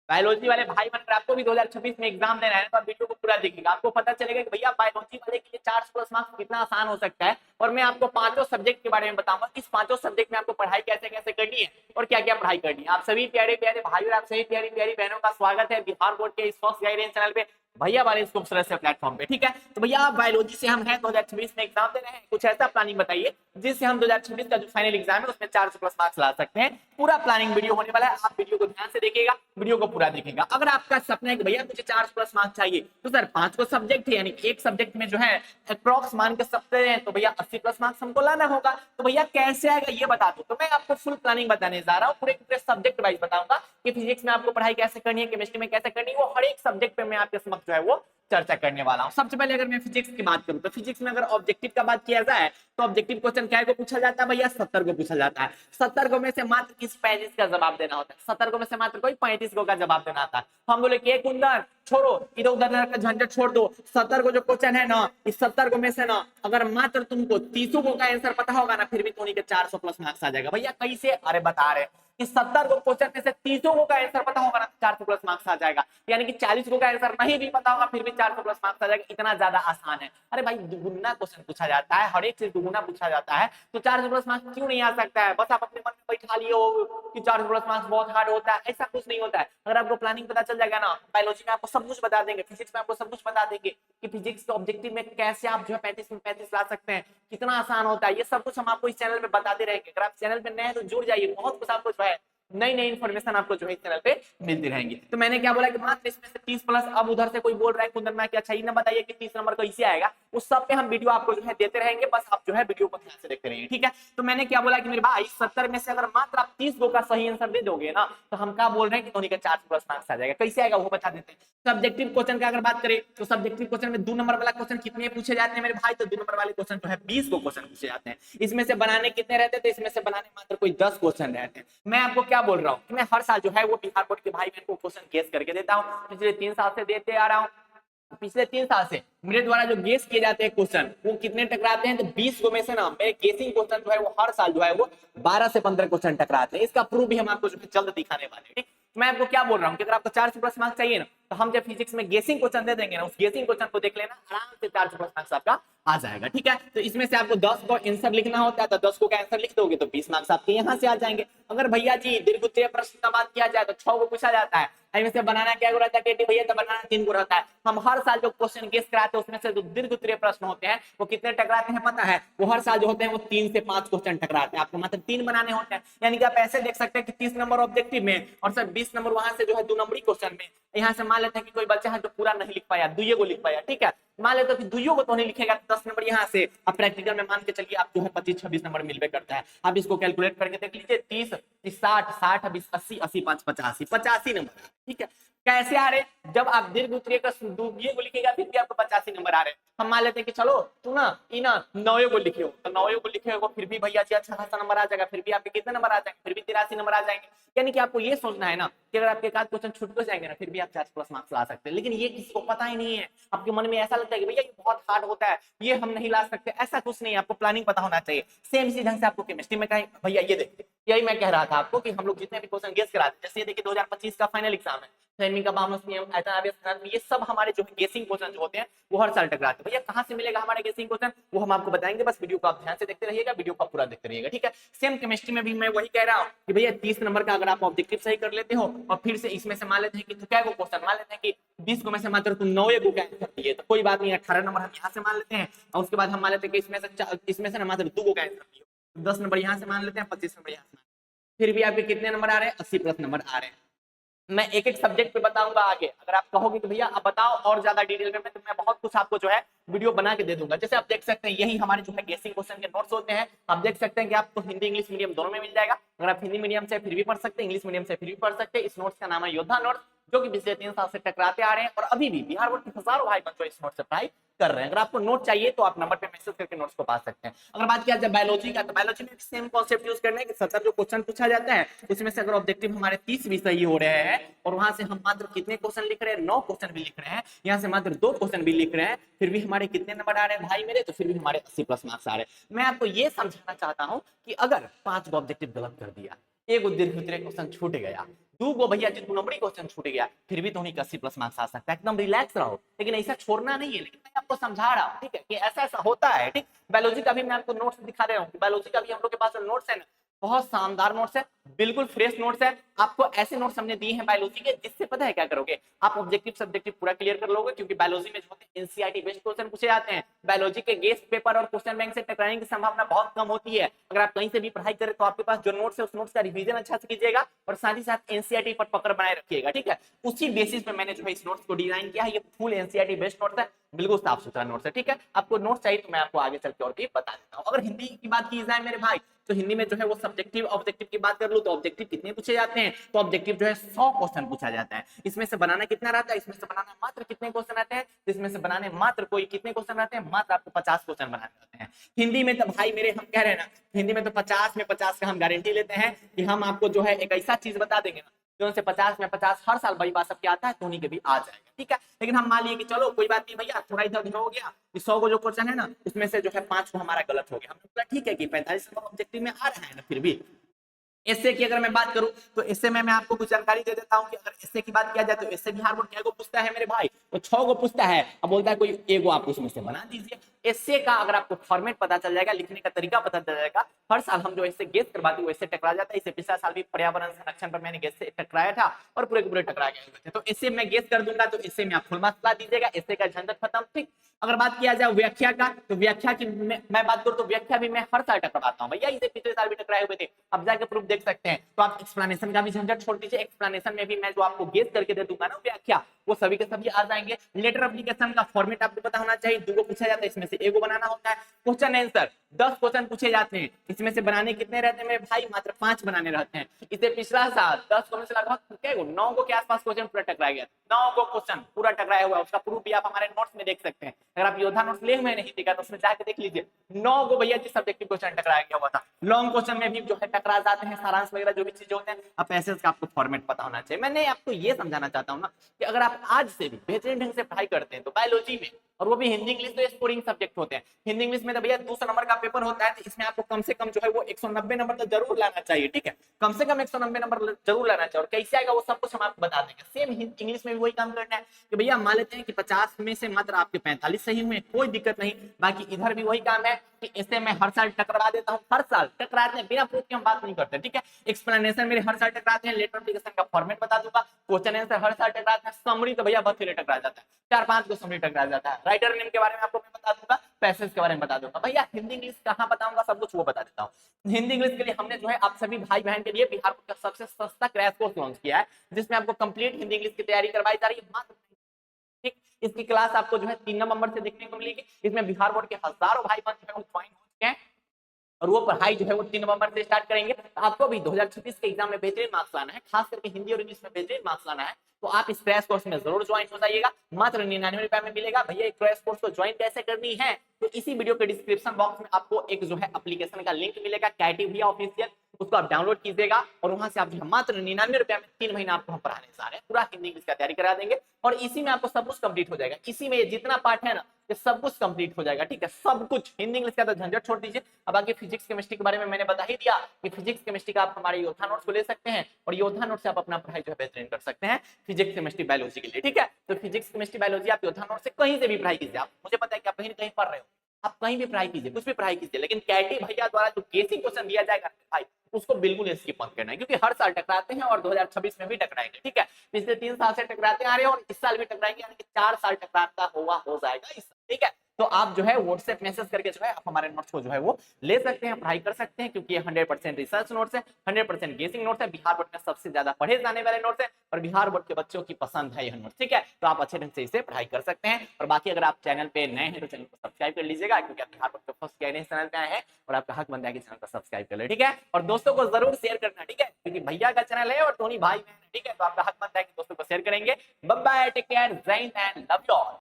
Biology वाले भाई बन आपको भी 2026 में एग्जाम देना है तो आप वीडियो को पूरा देखिएगा, आपको पता चलेगा कि भैया बायोलॉजी वाले के लिए 400 प्लस मार्क्स कितना आसान हो सकता है। और मैं आपको पांचों सब्जेक्ट के बारे में बताऊंगा कि इस पांचों सब्जेक्ट में आपको पढ़ाई कैसे कैसे करनी है और क्या क्या पढ़ाई करनी है। आप सभी प्यारे प्यारे भाई और आप सभी प्यारी प्यारी बहनों का स्वागत है बिहार बोर्ड के इस फर्स्ट गाइडेंस चैनल पे, भैया वाले इस खूबसूरत से प्लेटफॉर्म पे। ठीक है, तो भैया आप बायोलॉजी से हम हैं 2026 में एग्जाम दे रहे हैं, कुछ ऐसा प्लानिंग बताइए जिससे हम 2026 का जो फाइनल एग्जाम है उसमें 400 प्लस मार्क्स ला सकते हैं। पूरा प्लानिंग वीडियो होने वाला है, आप वीडियो को ध्यान से देखिएगा, वीडियो को पूरा देखिएगा। अगर आपका सपना है कि भैया मुझे 400 प्लस मार्क्स चाहिए तो सर 5 को सब्जेक्ट है, यानी एक सब्जेक्ट में जो है अप्रॉक्स मान के सकते हैं तो भैया 80 प्लस मार्क्स हमको लाना होगा। तो भैया कैसे आएगा ये बता दो, तो मैं आपको फुल प्लानिंग बताने जा रहा हूँ, पूरे पूरे सब्जेक्ट वाइज बताऊंगा कि फिजिक्स में आपको पढ़ाई कैसे करनी है, केमिस्ट्री में कैसे करनी है, वो हर एक सब्जेक्ट पे मैं आपके समक्ष जो है वो चर्चा करने वाला हूं। सबसे पहले अगर मैं फिजिक्स की बात करूं तो फिजिक्स में अगर ऑब्जेक्टिव का बात किया जाए तो ऑब्जेक्टिव क्वेश्चन क्या को पूछा जाता है भैया, 70 को पूछा जाता है। 70 को में से मात्र किस 35 का जवाब देना होता है, 70 को में से मात्र कोई 35 को का जवाब देना आता है। हम बोले कि एक कुंदन छोड़ो, इधर उधर का झंझट छोड़ दो, 70 को जो क्वेश्चन है ना, इस 70 को में से ना अगर मात्र तुमको 30 को का आंसर पता होगा ना, फिर भी तो के 400 प्लस मार्क्स आ जाएगा। भैया कैसे, अरे बता रहे कि 70 को क्वेश्चन में से 30 को का आंसर पता होगा ना 400 प्लस मार्क्स आ जाएगा, यानी कि 40 को का आंसर नहीं भी पता होगा फिर भी 400 प्लस मार्क्स आ जाएगा। इतना ज्यादा आसान है। अरे भाई दुगुना क्वेश्चन पूछा जाता है, हर एक चीज दुगुना पूछा जाता है, तो 400 प्लस मार्क्स क्यों नहीं आ सकता है? बस आप अपने मन में बैठा लिए हो कि 400 प्लस मार्क्स बहुत हार्ड होता है, ऐसा कुछ नहीं होता है। अगर आपको प्लानिंग पता चल जाएगा ना, बायोलॉजी में आपको सब कुछ बता देंगे, फिजिक्स में आपको सब कुछ बता देंगे कि फिजिक्स के ऑब्जेक्टिव में कैसे आप जो है 35 में 35 ला सकते हैं, कितना आसान होता है, ये सब कुछ हम आपको इस चैनल पे बताते रहेंगे। अगर आप चैनल पे नए हैं तो जुड़ जाइए, बहुत कुछ आपको जो है नई नई इन्फॉर्मेशन आपको जो है इस चैनल पे मिलती रहेंगी। तो मैंने क्या बोला कि मात्र इसमें से 30 प्लस, अब उधर से कोई बोल रहा है कुंदन मैं क्या चाहिए ना बताइए कि 30 नंबर कैसे आएगा, उस सब पे हम वीडियो आपको जो है देते रहेंगे, बस आप जो है वीडियो को ध्यान से देखते रहिए। ठीक है, तो मैंने क्या बोला कि मेरे भाई 70 में से अगर मात्र आप 30 गो का सही आंसर दे दोगे ना, तो हम क्या बोल रहे हैं कि धोनी का 400 प्लस मार्क्स आ जाएगा। कैसे आएगा वो बता देते हैं। सब्जेक्टिव क्वेश्चन का अगर बात करें तो सब्जेक्टिव क्वेश्चन में 2 नंबर वाला क्वेश्चन कितने पूछे जाते हैं मेरे भाई, तो 2 नंबर वाले क्वेश्चन जो है 20 को क्वेश्चन पूछे जाते हैं। इसमें से बनाने कितने रहते हैं, तो इसमें से बनाने मात्र कोई 10 क्वेश्चन रहते हैं। मैं आपको क्या बोल रहा हूँ कि मैं हर साल जो है वो बिहार बोर्ड के भाई बहन को क्वेश्चन गेस करके देता हूँ, पिछले 3 साल से देते आ रहा हूँ। पिछले 3 साल से मेरे द्वारा जो गेस किए जाते हैं क्वेश्चन वो कितने टकराते हैं, तो 20 को में से ना मेरे गेसिंग क्वेश्चन जो है वो हर साल जो है वो 12 से 15 क्वेश्चन टकराते हैं। इसका प्रूफ भी हम आपको जो है जल्द दिखाने वाले हैं। ठीक, मैं आपको क्या बोल रहा हूँ कि अगर आपको 400 प्लस मार्क्स चाहिए ना, तो हम जब फिजिक्स में गेसिंग क्वेश्चन दे देंगे ना, उस गेसिंग क्वेश्चन को देख लेना, आराम से 400 प्लस मार्क्स आपका आ जाएगा। ठीक है, तो इसमें से आपको 10 को आंसर लिखना होता है, तो 10 को का आंसर लिख दोगे तो 20 मार्क्स आपके यहाँ से आ जाएंगे। अगर भैया जी दीर्घ उत्तरीय प्रश्न का बात किया जाए तो 6 को पूछा जाता है, इनमें से बनाना क्या को रहता है केटी भैया, तो बनाना 3 को रहता है। हम हर साल जो क्वेश्चन गेस कराते हैं उसमें से जो दीर्घ उत्तरीय प्रश्न होते हैं वो कितने टकराते हैं पता है, वो हर साल जो होते हैं वो 3 से 5 क्वेश्चन टकराते हैं। आपको मात्र 3 बनाने होते हैं, यानी कि आप ऐसे देख सकते हैं कि 30 नंबर ऑब्जेक्टिव में और सर 20 नंबर वहां से जो है 2 नंबरी क्वेश्चन में। यहाँ से मान लेते हैं कि कोई बच्चा है जो पूरा नहीं लिख पाया, दुइये को लिख पाया, ठीक है, मान लेते हैं दुइयों को तो नहीं लिखेगा, 10 नंबर यहाँ से अब प्रैक्टिकल में मान के चलिए आप जो है 25-26 नंबर मिलवे करता है। आप इसको कैलकुलेट करके देख लीजिए, 30 60 60 20 80 80 5 85 नंबर। ठीक है, कैसे आ रहे, जब आप दीर्घ उत्तरीय का दुइये को लिखेगा फिर भी आपको 85 नंबर आ रहे हैं। हम मान लेते हैं कि चलो तू ना इना 9 को लिखे हो, तो 9 को लिखे हो फिर भी भैया जी अच्छा खासा नंबर आ जाएगा, फिर भी आपके कितने नंबर आ जाएंगे, फिर भी 83 नंबर आ जाएंगे। यानी कि आपको ये सोचना है ना कि अगर आपके एक आध क्वेश्चन छूट हो जाएंगे ना फिर भी आप 400 प्लस मार्क्स ला सकते हैं, लेकिन ये किसी को पता ही नहीं है। आपके मन में ऐसा लगता है कि भैया ये बहुत हार्ड होता है, ये हम नहीं ला सकते, ऐसा कुछ नहीं है, आपको प्लानिंग पता होना चाहिए। सेम इसी ढंग से आपको केमिस्ट्री में कहीं भैया ये देखिए, यही मैं कह रहा था आपको कि हम लोग जितने भी क्वेश्चन गेस कराते हैं, जैसे ये देखिए 2025 का फाइनल एग्जाम है, सेमी का बामस नियम, ये सब हमारे जो गेसिंग क्वेश्चन जो होते हैं वो हर साल टकराते हैं। भैया कहां से मिलेगा हमारे गेसिंग क्वेश्चन, वो हम आपको बताएंगे, बस वीडियो को आप ध्यान से देखते रहिएगा, वीडियो को पूरा देखते रहिएगा। ठीक है, सेम केमिस्ट्री में भी मैं वही कह रहा हूँ कि भैया 30 नंबर का अगर आप ऑब्जेक्टिव सही कर लेते हो और फिर से इसमें से मान लेते हैं कि क्या को क्वेश्चन मान लेते हैं कि 20 को में से मात्र तुम 9 को आंसर दिए, तो कोई बात नहीं, 18 नंबर हम यहाँ से मान लेते हैं और उसके बाद हम मान लेते हैं कि इसमें से ना मात्र 2 को आंसर दिए, 10 नंबर यहाँ से मान लेते हैं, 25 नंबर यहाँ से, फिर भी आपके कितने नंबर आ रहे हैं, 80 प्लस नंबर आ रहे हैं। मैं एक एक सब्जेक्ट पे बताऊंगा आगे, अगर आप कहोगे कि भैया आप बताओ और ज्यादा डिटेल में, तो मैं बहुत कुछ आपको जो है वीडियो बना के दे दूंगा। जैसे आप देख सकते हैं यही हमारे जो है गेसिंग क्वेश्चन के नोट्स होते हैं, आप देख सकते हैं कि आपको हिंदी इंग्लिश मीडियम दोनों में मिल जाएगा। अगर आप हिंदी मीडियम से फिर भी पढ़ सकते हैं, इंग्लिश मीडियम से फिर भी पढ़ सकते हैं। इस नोट्स का नाम है योद्धा नोट्स, जो कि पिछले 3 साल से टकराते आ रहे हैं और अभी भी बिहार बोर्ड के हजारों भाई बच्चों इस नोट से पढ़ाई कर रहे हैं। अगर आपको नोट चाहिए तो आप नंबर पे मैसेज करके नोट्स को पा सकते हैं। अगर बात किया जाए बायोलॉजी का, तो बायोलॉजी में भी सेम कॉन्सेप्ट यूज करना है कि 70 जो क्वेश्चन पूछा जाता है उसमें से अगर ऑब्जेक्टिव हमारे 30 भी सही हो रहे हैं और वहां से हम मात्र कितने क्वेश्चन लिख रहे हैं, 9 क्वेश्चन भी लिख रहे हैं, यहाँ से मात्र 2 क्वेश्चन भी लिख रहे हैं, फिर भी हमारे कितने नंबर आ रहे हैं भाई मेरे, तो फिर भी हमारे 80 प्लस मार्क्स आ रहे हैं। मैं आपको ये समझाना चाहता हूँ कि अगर 5 ऑब्जेक्टिव गलत कर दिया, एक दीर्घ उत्तरीय क्वेश्चन छूट गया, दो गो भैया जी 2 नंबर क्वेश्चन छूट गया, फिर भी तो उन्हीं 80+ मार्क्स आ सकता है, एकदम रिलैक्स रहो, लेकिन ऐसा छोड़ना नहीं है। लेकिन मैं आपको समझा रहा हूँ, ठीक है, कि ऐसा ऐसा होता है, ठीक। बायोलॉजी का भी मैं आपको नोट्स दिखा रहा हूँ, बायोलॉजी का भी हम लोग के पास नोट्स है ना, बहुत शानदार नोट्स है, बिल्कुल फ्रेश नोट्स है। आपको ऐसे नोट्स हमने दिए हैं बायोलॉजी के, जिससे पता है क्या करोगे, आप ऑब्जेक्टिव सब्जेक्टिव पूरा क्लियर कर लोगे, क्योंकि बायोलॉजी में जो होते हैं एनसीईआरटी बेस्ड क्वेश्चन पूछे जाते हैं। बायोलॉजी के गेस्ट पेपर और क्वेश्चन बैंक से टकराने की संभावना बहुत कम होती है। अगर आप कहीं से भी पढ़ाई करें तो आपके पास जो नोट्स है उस नोट्स का रिवीजन अच्छा से कीजिएगा, और साथ ही साथ एनसीईआरटी पर पकड़ बनाए रखिएगा, ठीक है। उसी बेसिस पे मैंने जो है इस नोट्स को डिजाइन किया है, ये फुल एनसीईआरटी बेस्ड नोट्स है, बिल्कुल साफ सुथरा नोट्स है, ठीक है। आपको नोट्स चाहिए तो मैं आपको आगे चल के और भी बता देता हूँ। अगर हिंदी की बात की जाए मेरे भाई, तो हिंदी में जो है वो सब्जेक्टिव ऑब्जेक्टिव की बात कर लूं तो ऑब्जेक्टिव कितने पूछे जाते हैं, तो ऑब्जेक्टिव जो है 100 क्वेश्चन पूछा जाता है। इसमें से बनाना कितना रहता है, इसमें से बनाना मात्र कितने क्वेश्चन आते हैं, इसमें से बनाने मात्र कोई कितने क्वेश्चन रहते हैं, मात्र आपको 50 क्वेश्चन बनाने रहते हैं। हिंदी में तो भाई मेरे हम कह रहे हैं ना, हिंदी में तो 50 में 50 का हम गारंटी लेते हैं कि हम आपको जो है एक ऐसा चीज बता देंगे ना, जो उनसे 50 में 50 हर साल भाई बात सबके आता है, तो उन्हीं के भी आ जाएगा, ठीक है। लेकिन हम मान लिए कि चलो कोई बात नहीं भैया, थोड़ा इधर उधर हो गया, 100 को जो क्वेश्चन है ना, उसमें से जो है 5 को हमारा गलत हो गया, हमने बोला ठीक है कि 45 नंबर ऑब्जेक्टिव में आ रहा है ना, फिर भी एसए की अगर मैं बात करूं तो एसए में मैं आपको कुछ जानकारी दे देता हूं कि अगर एसए की बात किया जाए तो एसए बिहार बोर्ड क्या को पूछता है मेरे भाई, तो 6 को पूछता है। अब बोलता है कोई एगो आप उसमें से बना दीजिए। एसए का अगर आपको फॉर्मेट पता चल जाएगा, लिखने का तरीका पता चल जाएगा, हर साल हम जो इससे गेस करवाते हैं वैसे टकरा जाता है। इससे पिछला साल भी पर्यावरण संरक्षण पर मैंने गेस से टकराया था और पूरे के पूरे टकरा गए थे। तो इससे मैं गेस कर दूंगा, तो इससे में आप फुल मार्क्स ला दीजिएगा, इससे का झंझट खत्म, ठीक। अगर बात किया जाए व्याख्या का, तो व्याख्या की मैं बात करूं तो व्याख्या भी मैं हर साल टकराता हूं भैया, इसे पिछले साल भी टकराए हुए थे, अब जाके प्रूफ देख सकते हैं। तो आप एक्सप्लेनेशन का भी झंझट छोड़ दीजिए, एक्सप्लेनेशन में भी मैं जो आपको गेस करके दे दूंगा ना व्याख्या, वो सभी के सभी आ जाएंगे। लेटर एप्लीकेशन का फॉर्मेट आपको पता होना चाहिए, 2 को पूछा जाता है, इसमें से एगो बनाना होता है। क्वेश्चन आंसर 10 क्वेश्चन पूछे जाते हैं, इसमें से बनाने कितने रहते हैं मेरे भाई, मात्र 5 बनाने रहते हैं। इसे पिछला साल 10 को में से लगभग 9 को के आसपास क्वेश्चन पूरा टकराया गया, 9 को क्वेश्चन पूरा टकराया हुआ है, उसका प्रूफ भी आप हमारे नोट्स में देख सकते हैं। अगर आप योद्धा नोट्स ले हुए नहीं देखा तो उसमें जाके देख लीजिए, 9 को भैया जी सब्जेक्टिव क्वेश्चन टकराया गया हुआ था। लॉन्ग क्वेश्चन में भी जो है टकरा जाते हैं, सारांश वगैरह जो भी चीजें होते हैं। अब पैसेज का आपको फॉर्मेट पता होना चाहिए। मैंने आपको ये समझाना चाहता हूँ ना कि अगर आप आज से भी बेहतरीन ढंग से पढ़ाई करते हैं तो बायोलॉजी में, और वो भी हिंदी इंग्लिश तो स्कोरिंग सब्जेक्ट होते हैं, हिंदी इंग्लिश में तो भैया 200 नंबर का पेपर होता है, तो इसमें आपको कम से कम जो है वो 190 नंबर तो जरूर लाना चाहिए, ठीक है। कम से कम 190 नंबर जरूर लाना चाहिए। और कैसे आएगा वो सब कुछ हम आपको बता देंगे। सेम इंग्लिश में भी वही काम करना है कि भैया मान लेते हैं कि 50 में से मात्र आपके 45 सही हुए, कोई दिक्कत नहीं। बाकी इधर भी वही काम है कि इसे मैं हर साल टकरा देता हूँ, हर साल टकराते हैं, बिना प्रूफ के हम बात नहीं करते, ठीक है। एक्सप्लेनेशन मेरे हर साल टकराते हैं, लेटर एप्लीकेशन का फॉर्मेट बता दूंगा, क्वेश्चन आंसर हर साल टकराते हैं, समरी तो भैया बहुत टकरा जाता है, 4-5 को समरी टकरा जाता है। राइटर नेम के बारे में आपको मैं बता दूंगा, पैसेज के बारे में बता दूंगा। भैया हिंदी इंग्लिश कहाँ बताऊंगा, सब कुछ वो बता देता हूँ। हिंदी इंग्लिश के लिए हमने जो है आप सभी भाई बहन के लिए बिहार का सबसे सस्ता क्रैश कोर्स लॉन्च किया है, जिसमें आपको कंप्लीट हिंदी इंग्लिश की तैयारी करवाई जा रही है मात्र, ठीक। इसकी क्लास आपको जो है 3 नवंबर से देखने को मिलेगी। इसमें बिहार बोर्ड के हजारों भाई बहन जो है ज्वाइन हो चुके हैं, और वो पढ़ाई जो है वो 3 नवंबर से स्टार्ट करेंगे। आपको भी 2026 के एग्जाम में बेहतरीन मार्क्स लाना है, खास करके हिंदी और इंग्लिश में बेहतरीन मार्क्स लाना है, तो आप इस क्रैश कोर्स में जरूर ज्वाइन हो जाइएगा। मात्र 99 रुपए में मिलेगा। भैया एक क्रैश कोर्स को ज्वाइन कैसे करनी है, तो इसी वीडियो के डिस्क्रिप्शन बॉक्स में आपको एक जो है एप्लीकेशन का लिंक मिलेगा, कैटी भैया ऑफिशियल, उसको आप डाउनलोड कीजिएगा और वहां से आप जो है मात्र 99 रुपए में 3 महीना आपको हम पढ़ाने जा रहे हैं, पूरा हिंदी इंग्लिश का तैयारी करा देंगे। और इसी में आपको सब कुछ कंप्लीट हो जाएगा, इसी में जितना पार्ट है ना ये सब कुछ कंप्लीट हो जाएगा, ठीक है। सब कुछ हिंदी इंग्लिश का तो झंझट छोड़ दीजिए। अब आगे फिजिक्स केमिस्ट्री के बारे में मैंने बता ही दिया कि फिजिक्स केमिस्ट्री का आप हमारे योद्धा नोट्स को ले सकते हैं, और योद्धा नोट से आप अपना पढ़ाई जो है बेहतरीन कर सकते हैं फिजिक्स केमिस्ट्री बायोलॉजी के लिए, ठीक है। तो फिजिक्स केमिस्ट्री बायोलॉजी आप योद्धा नोट से कहीं से भी पढ़ाई कीजिए। आप मुझे पता है कि आप कहीं कहीं पढ़ रहे हो, आप कहीं भी पढ़ाई कीजिए, कुछ भी पढ़ाई कीजिए, लेकिन कैटी भैया द्वारा जो गेसिंग क्वेश्चन दिया जाएगा भाई उसको बिल्कुल स्किप मत करना है, क्योंकि हर साल टकराते हैं और 2026 में भी टकराएंगे, ठीक है। पिछले 3 साल से टकराते आ रहे हैं और इस साल भी टकराएंगे, यानी कि 4 साल टकराता हुआ हो जाएगा इस साल, ठीक है। तो आप जो है व्हाट्सएप मैसेज करके जो है आप हमारे नोट्स को जो है वो ले सकते हैं, पढ़ाई कर सकते हैं, क्योंकि ये 100% रिसर्च नोट्स है, 100% गेसिंग नोट्स है, बिहार बोर्ड में सबसे ज्यादा पढ़े जाने वाले नोट्स है, और बिहार बोर्ड के बच्चों की पसंद है यह नोट्स, ठीक है। तो आप अच्छे ढंग से इसे पढ़ाई कर सकते हैं। और बाकी अगर आप चैनल पे नए हैं तो चैनल को सब्सक्राइब कर लीजिएगा, क्योंकि आप बिहार बोर्ड के फर्स्ट गाइडेंस चैनल पे आए हैं और आपका हक बनता है कि चैनल को सब्सक्राइब कर ले, ठीक है। और दोस्तों को जरूर शेयर करना, ठीक है, क्योंकि भैया का चैनल है और धोनी भाई बहन है, ठीक है। तो आपका हक बनता है कि दोस्तों को शेयर करेंगे। बाय बाय, टेक केयर, जय Hind and love you all.